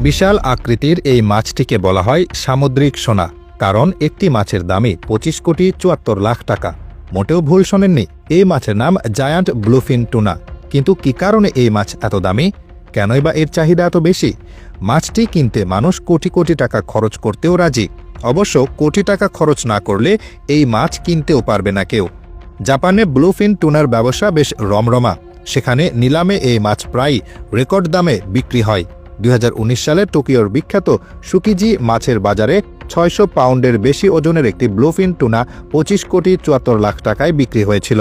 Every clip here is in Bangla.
বিশাল আকৃতির এই মাছটিকে বলা হয় সামুদ্রিক সোনা, কারণ একটি মাছের দামই 25,74,00,000 টাকা। মোটেও ভুল শোনেননি, এই মাছের নাম জায়ান্ট ব্লুফিন টুনা। কিন্তু কি কারণে এই মাছ এত দামি? কেনই বা এর চাহিদা এত বেশি? মাছটি কিনতে মানুষ কোটি কোটি টাকা খরচ করতেও রাজি। অবশ্য কোটি টাকা খরচ না করলে এই মাছ কিনতেও পারবে না কেউ। জাপানে ব্লুফিন টুনার ব্যবসা বেশ রমরমা। সেখানে নিলামে এই মাছ প্রায় রেকর্ড দামে বিক্রি হয়। 2019 সালে টোকিওর বিখ্যাত সুকিজি মাছের বাজারে 600 পাউন্ডের বেশি ওজনের একটি ব্লুফিন টুনা 25,74,00,000 টাকায় বিক্রি হয়েছিল।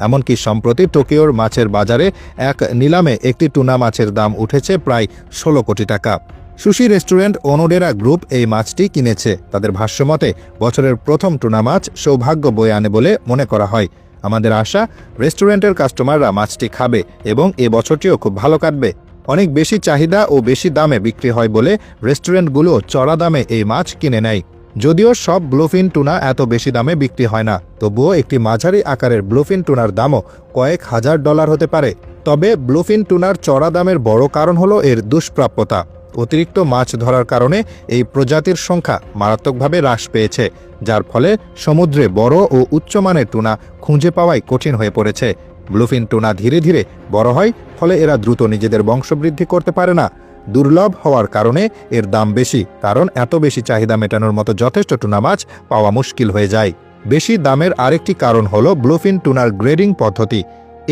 এমনকি সম্প্রতি টোকিওর মাছের বাজারে এক নিলামে একটি টুনা মাছের দাম উঠেছে প্রায় 16 কোটি টাকা। সুশি রেস্টুরেন্ট ওনোডেরা গ্রুপ এই মাছটি কিনেছে। তাদের ভাষ্যমতে বছরের প্রথম টুনা মাছ সৌভাগ্য বয়ে আনে বলে মনে করা হয়। আমাদের আশা, রেস্টুরেন্টের কাস্টমাররা মাছটি খাবে এবং এ বছরটিও খুব ভালো কাটবে। অনেক বেশি চাহিদা ও বেশি দামে বিক্রি হয় বলে রেস্টুরেন্টগুলো চড়া দামে এই মাছ কিনে নেয়। যদিও সব ব্লুফিন টুনা এত বেশি দামে বিক্রি হয় না, তবুও একটি মাঝারি আকারের ব্লুফিন টুনার দামও কয়েক হাজার ডলার হতে পারে। তবে ব্লুফিন টুনার চড়া দামের বড় কারণ হলো এর দুষ্প্রাপ্যতা। অতিরিক্ত মাছ ধরার কারণে এই প্রজাতির সংখ্যা মারাত্মকভাবে হ্রাস পেয়েছে, যার ফলে সমুদ্রে বড় ও উচ্চমানের টুনা খুঁজে পাওয়াই কঠিন হয়ে পড়েছে। ব্লুফিন টুনা ধীরে ধীরে বড় হয়, ফলে এরা দ্রুত নিজেদের বংশবৃদ্ধি করতে পারে না। দুর্লভ হওয়ার কারণে এর দাম বেশি, কারণ এত বেশি চাহিদা মেটানোর মতো যথেষ্ট টুনা মাছ পাওয়া মুশকিল হয়ে যায়। বেশি দামের আরেকটি কারণ হলো ব্লুফিন টুনার গ্রেডিং পদ্ধতি।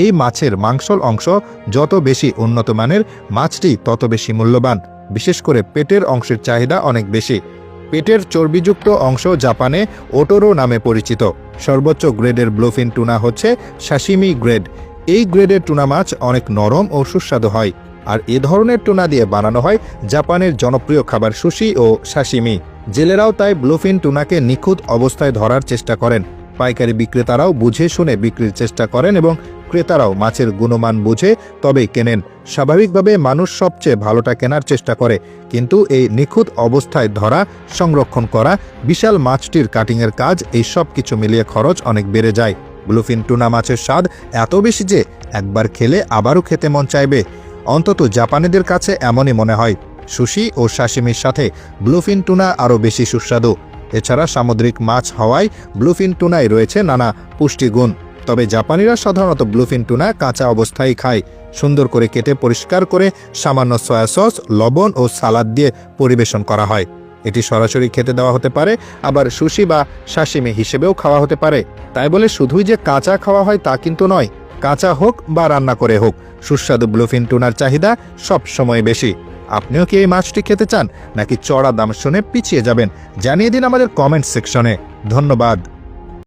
এই মাছের মাংসল অংশ যত বেশি উন্নত মানের, মাছটি তত বেশি মূল্যবান। বিশেষ করে পেটের অংশের চাহিদা অনেক বেশি। পেটের চর্বিযুক্ত অংশ জাপানে ওটোরো নামে পরিচিত। সর্বোচ্চ গ্রেডের ব্লুফিন টুনা হচ্ছে সাশিমি গ্রেড। এই গ্রেডের টুনা মাছ অনেক নরম ও সুস্বাদু হয়, আর এ ধরনের টুনা দিয়ে বানানো হয় জাপানের জনপ্রিয় খাবার সুশি ও সাশিমি। জেলেরাও তাই ব্লুফিন টুনাকে নিখুঁত অবস্থায় ধরার চেষ্টা করেন। পাইকারি বিক্রেতারাও বুঝে শুনে বিক্রির চেষ্টা করেন এবং ক্রেতারাও মাছের গুণমান বুঝে তবেই কেনেন। স্বাভাবিকভাবে মানুষ সবচেয়ে ভালোটা কেনার চেষ্টা করে, কিন্তু এই নিখুঁত অবস্থায় ধরা, সংরক্ষণ করা, বিশাল মাছটির কাটিংয়ের কাজ, এই সব কিছু মিলিয়ে খরচ অনেক বেড়ে যায়। ব্লুফিন টুনা মাছের স্বাদ এত বেশি যে একবার খেলে আবারও খেতে মন চাইবে। অন্তত জাপানিদের কাছে এমনই মনে হয়। সুশি ও সাশিমির সাথে ব্লুফিন টুনা আরও বেশি সুস্বাদু। এছাড়া সামুদ্রিক মাছ হওয়ায় ব্লুফিন টুনায় রয়েছে নানা পুষ্টিগুণ। তবে জাপানিরা সাধারণত ব্লুফিন টুনা কাঁচা অবস্থায় খায়। সুন্দর করে কেটে পরিষ্কার করে সামান্য সয়া সস, লবণ ও সালাদ দিয়ে পরিবেশন করা হয়। এটি সরাসরি খেতে দেওয়া হতে পারে, আবার সুশি বা সাশিমি হিসেবেও খাওয়া হতে পারে। তাই বলে শুধুই যে কাঁচা খাওয়া হয় তা কিন্তু নয়। কাঁচা হোক বা রান্না করে হোক, সুস্বাদু ব্লুফিন টুনার চাহিদা সব সময় বেশি। আপনিও কি এই মাছটি খেতে চান, নাকি চড়া দাম শুনে পিছিয়ে যাবেন? জানিয়ে দিন আমাদের কমেন্ট সেকশনে। ধন্যবাদ।